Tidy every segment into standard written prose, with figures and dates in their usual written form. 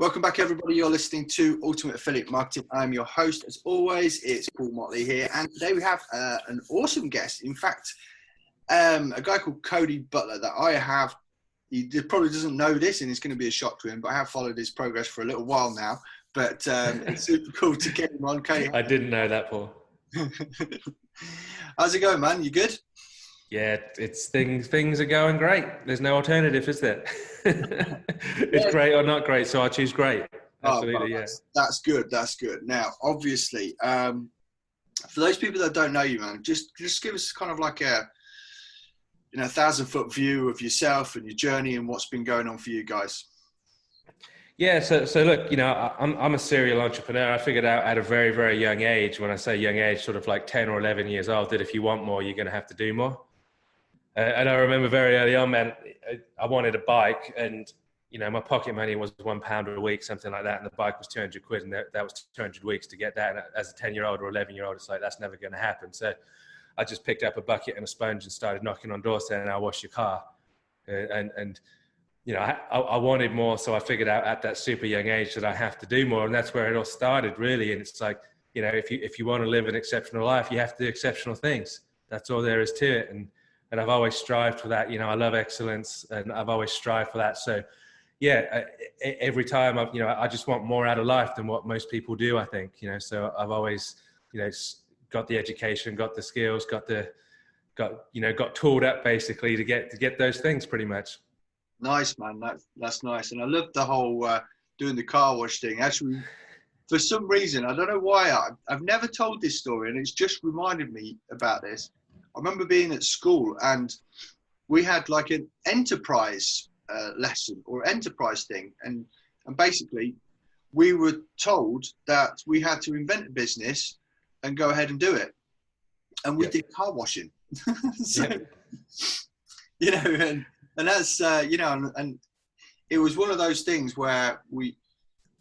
Welcome back, everybody. You're listening to Ultimate Affiliate Marketing. I'm your host, as always. It's Paul Motley here, and today we have an awesome guest. In fact, a guy called Cody Butler that I have. He probably doesn't know this, and it's going to be a shock to him, but I have followed his progress for a little while now. But it's super cool to get him on. Cody, I didn't know that, Paul. How's it going, man? You good? Yeah, it's things are going great. There's no alternative, is there? It's great or not great, so I choose great. Absolutely, well, that's good. That's good. Now, obviously, for those people that don't know you, man, just give us kind of like a 1,000-foot view of yourself and your journey and what's been going on for you guys. Yeah, so look, I'm a serial entrepreneur. I figured out at a very, very young age, when I say young age, sort of like 10 or 11 years old, that if you want more, you're going to have to do more. And I remember very early on, man, I wanted a bike, and my pocket money was £1 a week, something like that, and the bike was 200 quid, and that was 200 weeks to get that. And as a 10-year-old or 11-year-old, it's like, that's never going to happen. So I just picked up a bucket and a sponge and started knocking on doors saying, "I'll wash your car." I wanted more, so I figured out at that super young age that I have to do more, and that's where it all started, really. And it's like, if you want to live an exceptional life, you have to do exceptional things. That's all there is to it. And I've always strived for that. I love excellence, and I've always strived for that. So, yeah, every time I just want more out of life than what most people do, I think. So I've always, got the education, got the skills, got tooled up basically to get those things, pretty much. Nice, man. That's nice. And I love the whole doing the car wash thing. Actually, for some reason, I don't know why, I've never told this story, and it's just reminded me about this. I remember being at school, and we had like an enterprise lesson or enterprise thing. And basically, we were told that we had to invent a business and go ahead and do it. And we did car washing. So, and that's, and it was one of those things where we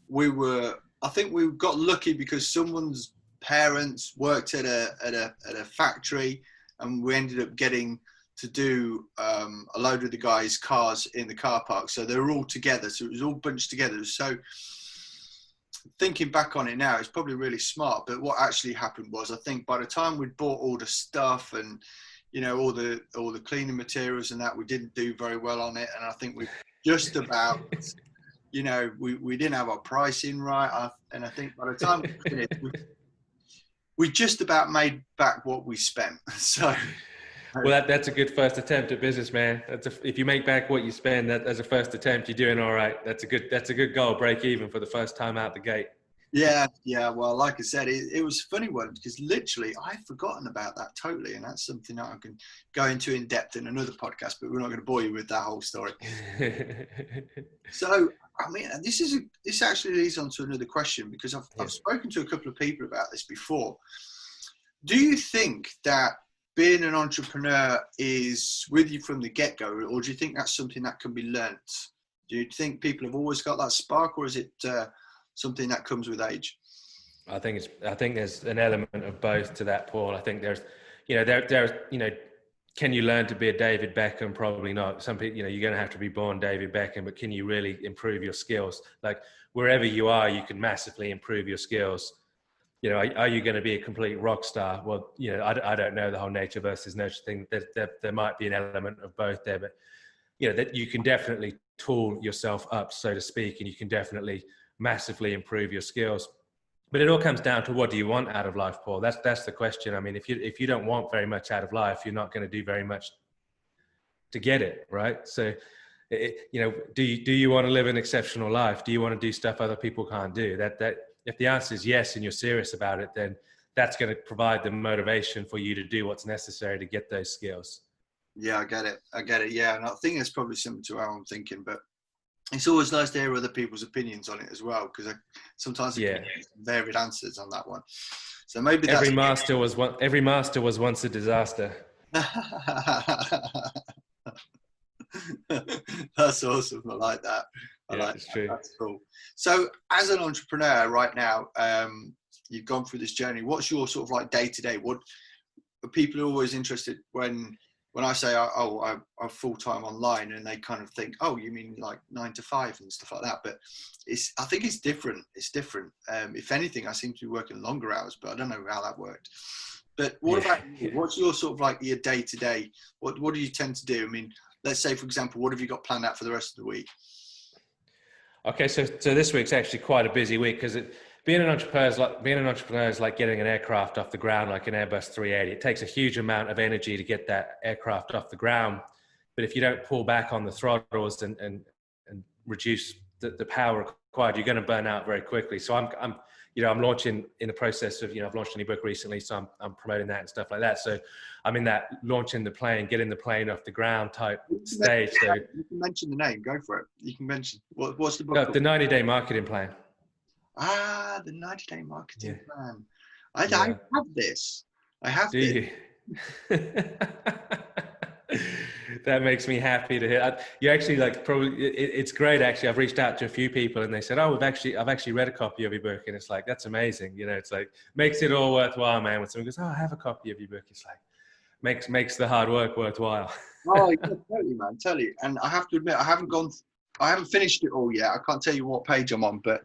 were, I think we got lucky because someone's parents worked at a factory, and we ended up getting to do a load of the guys' cars in the car park. So they were all together. So it was all bunched together. So thinking back on it now, it's probably really smart. But what actually happened was, I think by the time we'd bought all the stuff and all the cleaning materials and that, we didn't do very well on it. And I think we just about, we didn't have our pricing right. And I think by the time we finished, we just about made back what we spent. So, well, that's a good first attempt at business, man. If you make back what you spend, that as a first attempt, you're doing all right. That's a good goal. Break even for the first time out the gate. Yeah. Well, like I said, it was a funny one because literally I'd forgotten about that totally, and that's something that I can go into in depth in another podcast. But we're not going to bore you with that whole story. So, I mean, this actually leads on to another question, because I've spoken to a couple of people about this before. Do you think that being an entrepreneur is with you from the get-go, or do you think that's something that can be learnt? Do you think people have always got that spark, or is it something that comes with age? I think there's an element of both to that, Paul. I think there's, can you learn to be a David Beckham? Probably not. Some people, you're going to have to be born David Beckham, but can you really improve your skills? Like wherever you are, you can massively improve your skills. Are you going to be a complete rock star? Well, I don't know the whole nature versus nurture thing. There might be an element of both there, but that you can definitely tool yourself up, so to speak, and you can definitely massively improve your skills. But it all comes down to, what do you want out of life, Paul? That's the question. I mean, if you don't want very much out of life, you're not going to do very much to get it, right? So, do you want to live an exceptional life? Do you want to do stuff other people can't do? That if the answer is yes, and you're serious about it, then that's going to provide the motivation for you to do what's necessary to get those skills. Yeah, I get it. Yeah, and I think it's probably similar to how I'm thinking, but it's always nice to hear other people's opinions on it as well, because sometimes I get varied answers on that one. So maybe that's... Every master was once a disaster. That's awesome. I like that. It's true. That's cool. So as an entrepreneur right now, you've gone through this journey. What's your sort of like day to day? What are people always interested when when I say, I'm full-time online, and they kind of think, oh, you mean like 9 to 5 and stuff like that. But I think it's different. It's different. If anything, I seem to be working longer hours, but I don't know how that worked. But what about you? What's your sort of like your day-to-day? What do you tend to do? I mean, let's say, for example, what have you got planned out for the rest of the week? Okay, so this week's actually quite a busy week because being an entrepreneur is like getting an aircraft off the ground, like an Airbus 380. It takes a huge amount of energy to get that aircraft off the ground, but if you don't pull back on the throttles and reduce the power required, you're going to burn out very quickly. So I'm launching in the process of, I've launched a new book recently, so I'm promoting that and stuff like that. So I'm in that launching the plane, getting the plane off the ground type stage. So you can mention the name, go for it. You can mention what's the book called? The 90-day marketing plan. The 90-day marketing plan. I have this. I have Do this. you? That makes me happy to hear. You actually it's great actually. I've reached out to a few people and they said, oh, I've actually read a copy of your book, and it's like, that's amazing. It's like makes it all worthwhile, man. When someone goes, oh, I have a copy of your book, it's like makes the hard work worthwhile. Oh, yeah, totally, man, totally. And I have to admit, I haven't finished it all yet. I can't tell you what page I'm on, but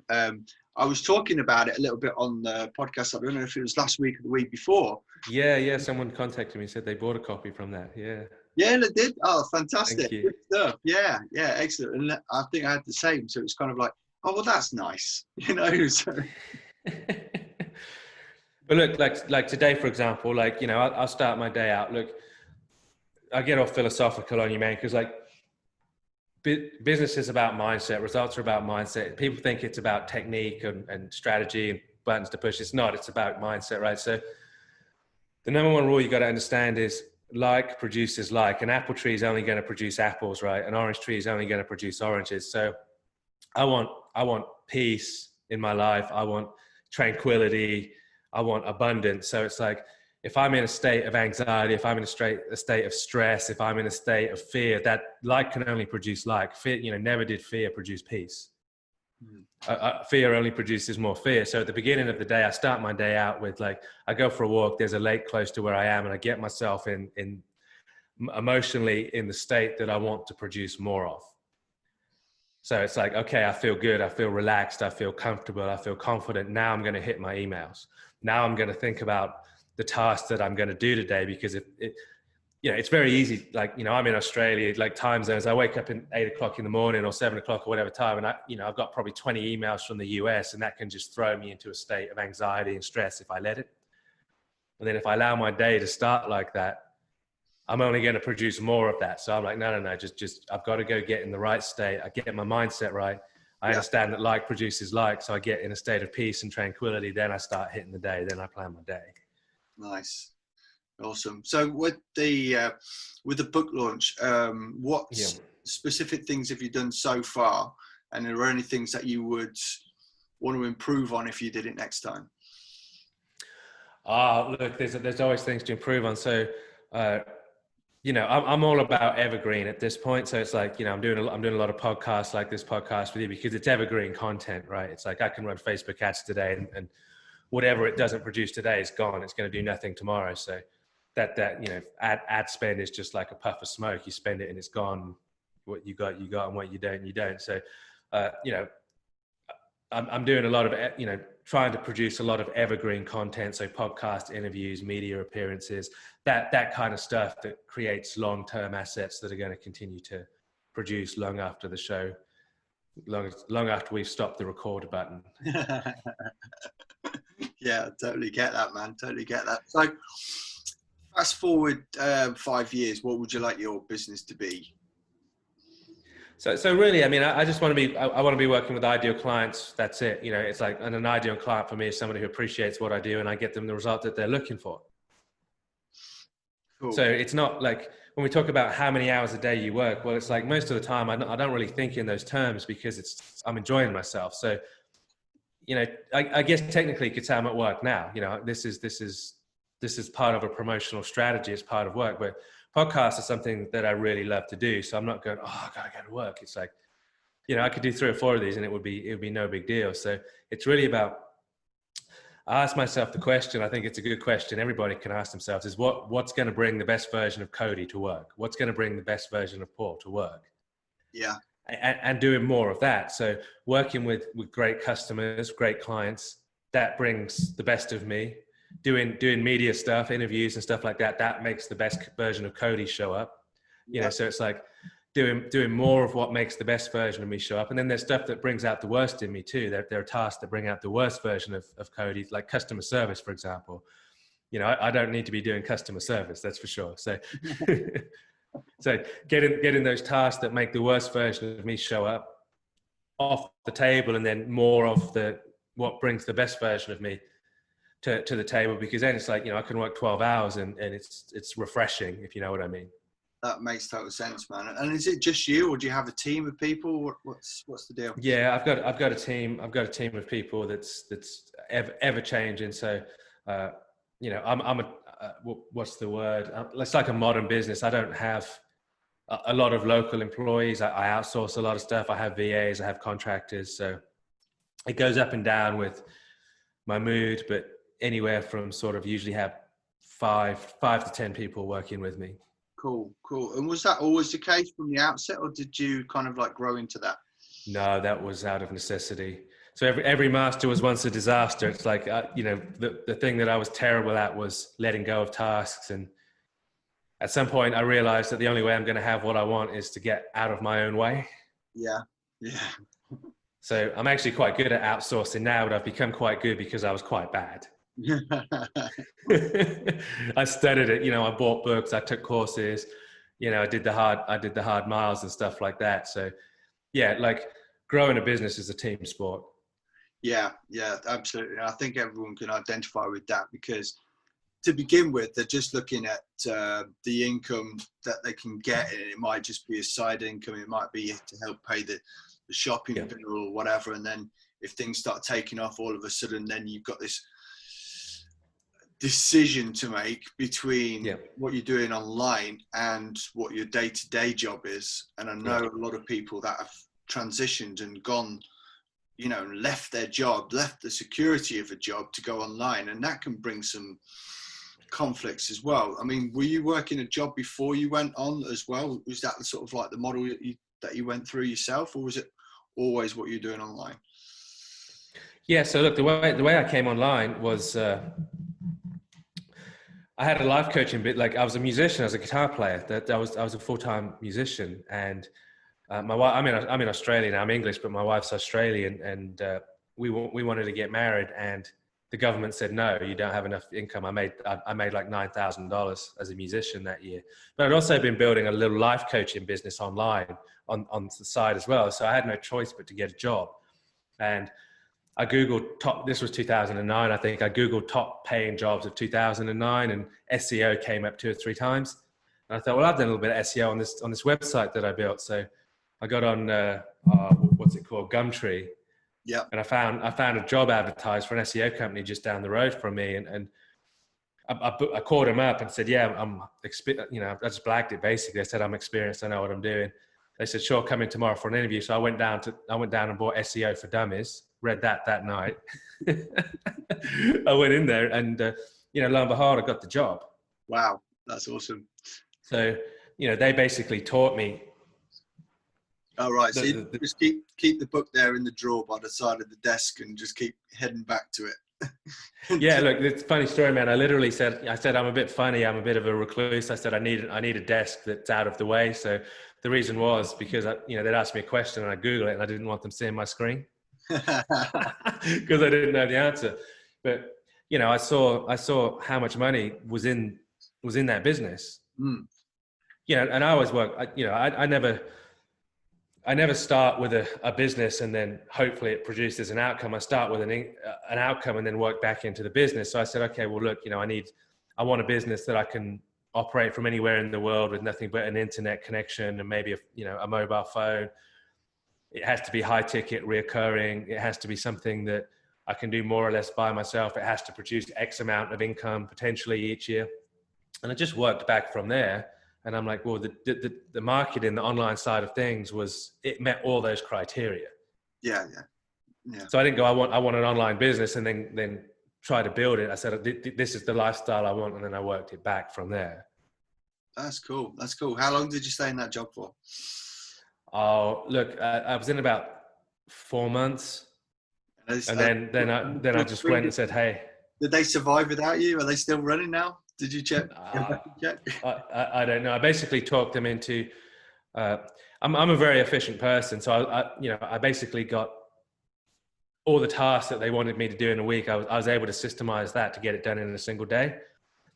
I was talking about it a little bit on the podcast. I don't know if it was last week or the week before. Yeah. Someone contacted me and said they bought a copy from that. Yeah. Yeah, they did. Oh, fantastic. Thank you. Good stuff. Yeah, excellent. And I think I had the same. So it's kind of like, oh, well, that's nice, So. But look, like today, for example, I'll start my day out. Look, I get all philosophical on you, man, because business is about mindset. Results are about mindset. People think it's about technique and strategy and buttons to push. It's not. It's about mindset, right? So the number one rule you got to understand is like produces like. An apple tree is only going to produce apples, right? An orange tree is only going to produce oranges. So I want peace in my life. I want tranquility. I want abundance. So it's like, if I'm in a state of anxiety, if I'm in a state of stress, if I'm in a state of fear, that like can only produce like. Fear, never did fear produce peace. Fear only produces more fear. So at the beginning of the day, I start my day out with I go for a walk. There's a lake close to where I am, and I get myself in emotionally in the state that I want to produce more of. So it's like, okay, I feel good. I feel relaxed. I feel comfortable. I feel confident. Now I'm going to hit my emails. Now I'm going to think about the task that I'm going to do today, because it's very easy. I'm in Australia, time zones. I wake up at 8 o'clock in the morning or 7 o'clock or whatever time. And I've got probably 20 emails from the US, and that can just throw me into a state of anxiety and stress if I let it. And then if I allow my day to start like that, I'm only going to produce more of that. So I'm like, no, just I've got to go get in the right state. I get my mindset right. I understand that like produces like. So I get in a state of peace and tranquility. Then I start hitting the day. Then I plan my day. Nice. Awesome. So with the book launch, what specific things have you done so far? And are there any things that you would want to improve on if you did it next time? Look, there's always things to improve on. So, I'm all about evergreen at this point. So it's like, I'm doing a lot of podcasts like this podcast with you, because it's evergreen content, right? It's like I can run Facebook ads today, and whatever it doesn't produce today is gone. It's going to do nothing tomorrow. So that ad spend is just like a puff of smoke. You spend it and it's gone. What you got, and what you don't. So, I'm doing a lot of, trying to produce a lot of evergreen content. So podcast interviews, media appearances, that kind of stuff that creates long-term assets that are going to continue to produce long after the show, long after we've stopped the record button. Yeah, totally get that, man. Totally get that. So fast forward 5 years, what would you like your business to be? So really, I just want to be, I want to be working with ideal clients. That's it. It's like, and an ideal client for me is somebody who appreciates what I do, and I get them the result that they're looking for. Cool. So it's not like when we talk about how many hours a day you work, well, it's like most of the time I don't really think in those terms, because I'm enjoying myself. So, I guess technically you could say I'm at work now. This is part of a promotional strategy. It's part of work, but podcasts are something that I really love to do. So I'm not going, I gotta go to work. It's like, I could do 3 or 4 of these and it would be no big deal. So it's really about I ask myself the question, I think it's a good question everybody can ask themselves, is what's going to bring the best version of Cody to work? What's going to bring the best version of Paul to work? Yeah. And doing more of that. So working with great customers, great clients, that brings the best of me. Doing media stuff, interviews and stuff like that, that makes the best version of Cody show up. You know, so it's like doing more of what makes the best version of me show up. And then there's stuff that brings out the worst in me too. There are tasks that bring out the worst version of Cody, like customer service, for example. You know, I don't need to be doing customer service, that's for sure. So, so getting those tasks that make the worst version of me show up off the table, and then more of what brings the best version of me to the table, because then it's like, you know, I can work 12 hours and it's refreshing, if you know what I mean. That makes total sense, man. And is it just you, or do you have a team of people? What's the deal? Yeah, I've got a team. I've got a team of people that's ever changing. So, you know, I'm what's the word? It's like a modern business. I don't have a lot of local employees. I outsource a lot of stuff. I have VAs. I have contractors. So it goes up and down with my mood, but anywhere from sort of usually have five to 10 people working with me. Cool. And was that always the case from the outset, or did you kind of like grow into that? No, that was out of necessity. So every master was once a disaster. It's like, you know, the thing that I was terrible at was letting go of tasks. And at some point I realized that the only way I'm going to have what I want is to get out of my own way. Yeah. So I'm actually quite good at outsourcing now, but I've become quite good because I was quite bad. I studied it, you know, I bought books, I took courses, you know, I did the hard miles and stuff like that. So yeah, like growing a business is a team sport. Yeah, absolutely. I think everyone can identify with that, because to begin with, they're just looking at the income that they can get, and it might just be a side income. It might be to help pay the shopping bill or whatever. And then if things start taking off, all of a sudden, then you've got this decision to make between what you're doing online and what your day-to-day job is. And I know a lot of people that have transitioned and gone, you know, left their job, left the security of a job to go online, and that can bring some conflicts as well. I mean, were you working a job before you went on as well? Was that sort of like the model that you went through yourself, or was it always what you're doing online? Yeah, so look, the way I came online was I had a life coaching bit. Like, I was a musician, I was a guitar player. I was a full-time musician, and my wife. I'm in Australia now. I'm English, but my wife's Australian, and we wanted to get married, and the government said no, you don't have enough income. I made like $9,000 as a musician that year, but I'd also been building a little life coaching business online on the side as well. So I had no choice but to get a job, and I Googled this was 2009, I think. I Googled top paying jobs of 2009, and SEO came up 2 or 3 times. And I thought, well, I've done a little bit of SEO on this website that I built. So I got on, what's it called? Gumtree. Yeah. And I found a job advertised for an SEO company just down the road from me. And I called him up and said, yeah, I just blagged it basically. I said, I'm experienced, I know what I'm doing. They said, sure, come in tomorrow for an interview. So I went down and bought SEO for Dummies. Read that night. I went in there, and lo and behold, I got the job. Wow, that's awesome. So they basically taught me. All right, so you just keep the book there in the drawer by the side of the desk, and just keep heading back to it. Yeah, look, it's a funny story, man. I literally said I'm a bit funny. I'm a bit of a recluse. I said I need a desk that's out of the way. So the reason was because they'd ask me a question and I Google it, and I didn't want them seeing my screen. Because I didn't know the answer. But I saw how much money was in that business. And I always work. I never start with a business and then hopefully it produces an outcome. I start with an outcome and then work back into the business. So I said, okay, well, look, I want a business that I can operate from anywhere in the world with nothing but an internet connection and maybe a mobile phone. It has to be high ticket, reoccurring. It has to be something that I can do more or less by myself. It has to produce X amount of income potentially each year. And I just worked back from there. And I'm like, well, the market in the online side of things it met all those criteria. Yeah. So I didn't go, I want an online business and then try to build it. I said, this is the lifestyle I want. And then I worked it back from there. That's cool. That's cool. How long did you stay in that job for? Oh, look, I was in about 4 months. And then I just went and said, hey. Did they survive without you? Are they still running now? Did you check? I don't know. I basically talked them into, I'm a very efficient person. So I basically got all the tasks that they wanted me to do in a week. I was able to systemize that to get it done in a single day.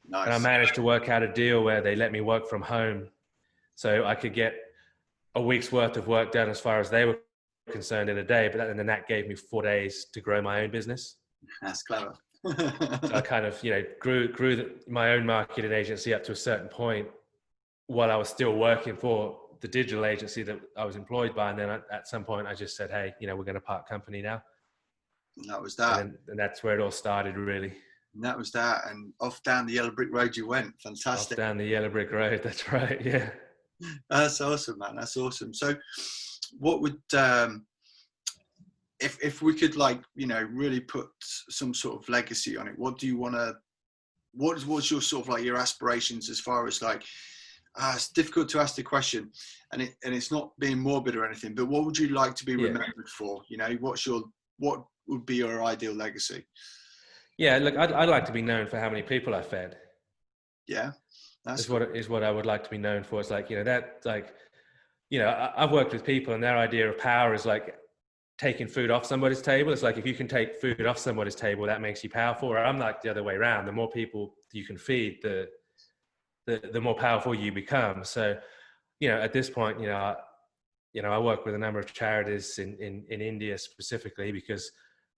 Nice. And I managed to work out a deal where they let me work from home so I could get a week's worth of work done as far as they were concerned in a day. But then that gave me 4 days to grow my own business. That's clever. So I kind of, grew my own marketing agency up to a certain point while I was still working for the digital agency that I was employed by. And then at some point I just said, hey, we're going to part company now. And that was that. And that's where it all started, really. And that was that. And off down the yellow brick road you went. Fantastic. Off down the yellow brick road. That's right. Yeah. That's awesome, man. That's awesome. So what would, if we could really put some sort of legacy on it, what do you want to, what's your sort of your aspirations as far as it's difficult to ask the question and it's not being morbid or anything, but what would you like to be remembered for? What would be your ideal legacy? Yeah, look, I'd like to be known for how many people I fed. Yeah. That's what I would like to be known for. It's I've worked with people and their idea of power is taking food off somebody's table. It's if you can take food off somebody's table, that makes you powerful. Or I'm the other way around. The more people you can feed, the more powerful you become. So, at this point, I work with a number of charities in India specifically because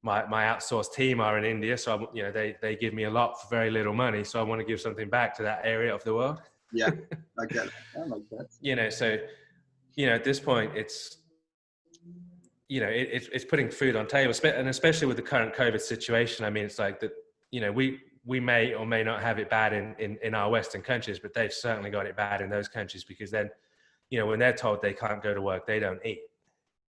my outsourced team are in India. So, they give me a lot for very little money. So I want to give something back to that area of the world. Yeah, I get it. I like that. So, at this point, it's putting food on table, and especially with the current COVID situation. I mean, it's that, we may or may not have it bad in our Western countries, but they've certainly got it bad in those countries because then, when they're told they can't go to work, they don't eat.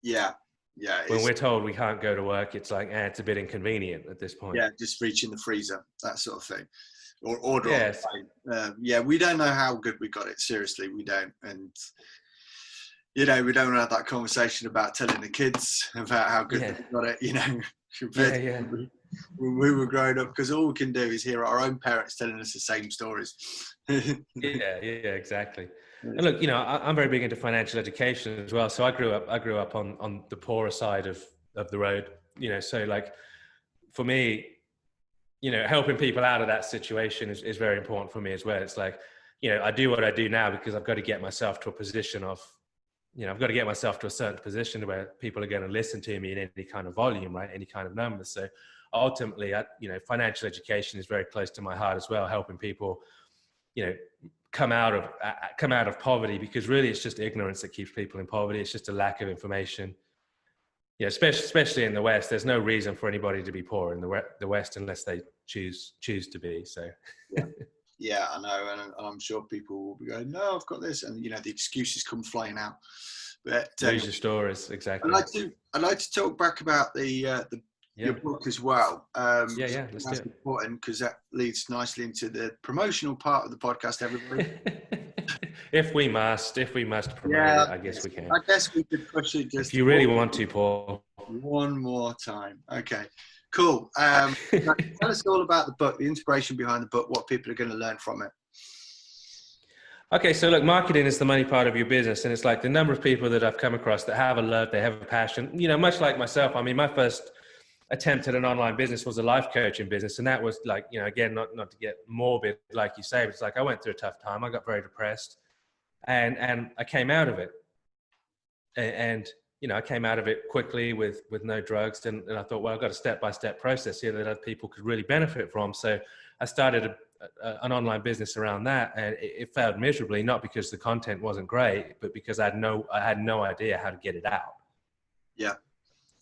Yeah. Yeah. When we're told we can't go to work, it's it's a bit inconvenient at this point. Yeah. Just reach in the freezer, that sort of thing. Or order. Yes. We don't know how good we got it. Seriously, we don't. And, we don't have that conversation about telling the kids about how good they got it, when we were growing up, because all we can do is hear our own parents telling us the same stories. Exactly. And look, I'm very big into financial education as well. So I grew up on the poorer side of the road, so for me, helping people out of that situation is very important for me as well. It's I do what I do now because I've got to get myself to a position of, I've got to get myself to a certain position where people are going to listen to me in any kind of volume, right? Any kind of numbers. So ultimately, financial education is very close to my heart as well, helping people, come out of poverty, because really it's just ignorance that keeps people in poverty. It's just a lack of information. Especially in the West, there's no reason for anybody to be poor in the West unless they choose to be. So. Yeah, I know, and I'm sure people will be going, "No, I've got this," and the excuses come flying out. But those are stories, exactly. I'd like to talk back about your book as well. Let's do it. That's important because that leads nicely into the promotional part of the podcast. Everybody, if we must promote it, I guess we can. I guess we could push it just. If you really want to, Paul. One more time, okay. Cool. Tell us all about the book, the inspiration behind the book, what people are going to learn from it. Okay, so look, marketing is the money part of your business, and it's the number of people that I've come across that have a love, they have a passion. Much like myself. I mean, my first attempt at an online business was a life coaching business, and that was again, not to get morbid, like you say, but it's I went through a tough time. I got very depressed, and I came out of it, and I came out of it quickly with no drugs. And I thought, well, I've got a step-by-step process here that other people could really benefit from. So I started an online business around that, and it failed miserably, not because the content wasn't great, but because I had no idea how to get it out. Yeah.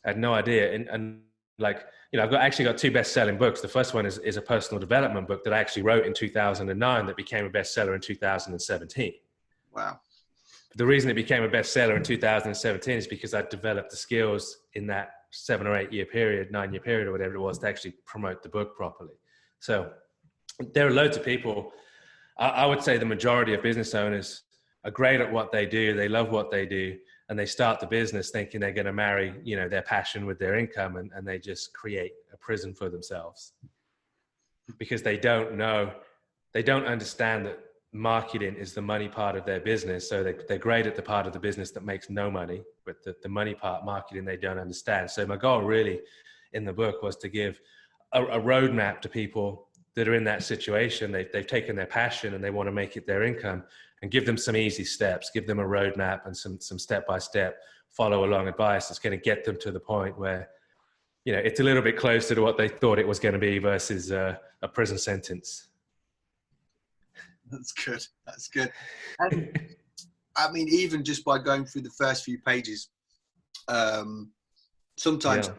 I had no idea. And I've actually got 2 best-selling books. The first one is a personal development book that I actually wrote in 2009 that became a bestseller in 2017. Wow. The reason it became a bestseller in 2017 is because I developed the skills in that 7 or 8 year period, 9 year period, or whatever it was, to actually promote the book properly. So there are loads of people. I would say the majority of business owners are great at what they do. They love what they do, and they start the business thinking they're going to marry, their passion with their income, and they just create a prison for themselves because they don't understand that marketing is the money part of their business. So they're great at the part of the business that makes no money, but the money part, marketing, they don't understand. So my goal really in the book was to give a roadmap to people that are in that situation. They've taken their passion and they want to make it their income, and give them some easy steps, give them a roadmap and some step-by-step follow along advice that's going to get them to the point where, it's a little bit closer to what they thought it was going to be versus a prison sentence. That's good. That's good. And, I mean, even just by going through the first few pages, sometimes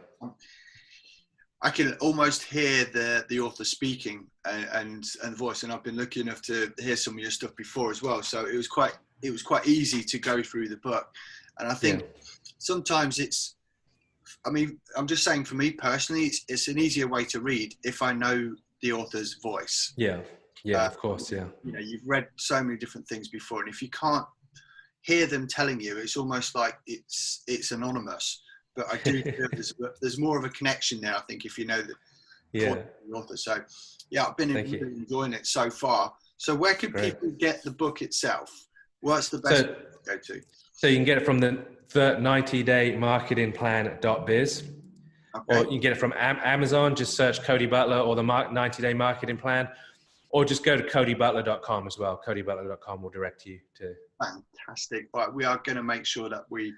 I can almost hear the author speaking and voice. And I've been lucky enough to hear some of your stuff before as well. So it was quite easy to go through the book. And I think sometimes I'm just saying, for me personally, it's an easier way to read if I know the author's voice. Yeah, of course, yeah. You've read so many different things before, and if you can't hear them telling you, it's almost like it's anonymous. But I do feel there's more of a connection there, I think, if you know the author. So, I've been really enjoying it so far. So where can people get the book itself? What's the best to go to? So you can get it from the 90daymarketingplan.biz. Or you can get it from Amazon. Just search Cody Butler or the 90-day marketing plan, or just go to codybutler.com as well. Codybutler.com will direct you to. Fantastic. Right, we are going to make sure that we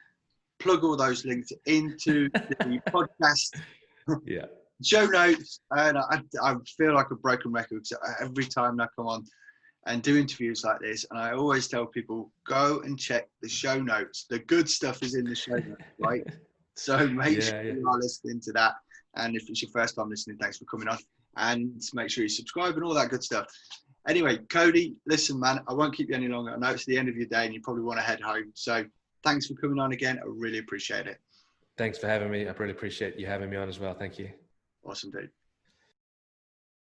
plug all those links into the podcast show notes. And I feel like a broken record because every time I come on and do interviews like this, and I always tell people, go and check the show notes. The good stuff is in the show notes, right? So make sure you are listening to that. And if it's your first time listening, thanks for coming on. And make sure you subscribe and all that good stuff. Anyway, Cody, listen, man, I won't keep you any longer. I know it's the end of your day and you probably want to head home. So thanks for coming on again. I really appreciate it. Thanks for having me. I really appreciate you having me on as well. Thank you. Awesome, dude.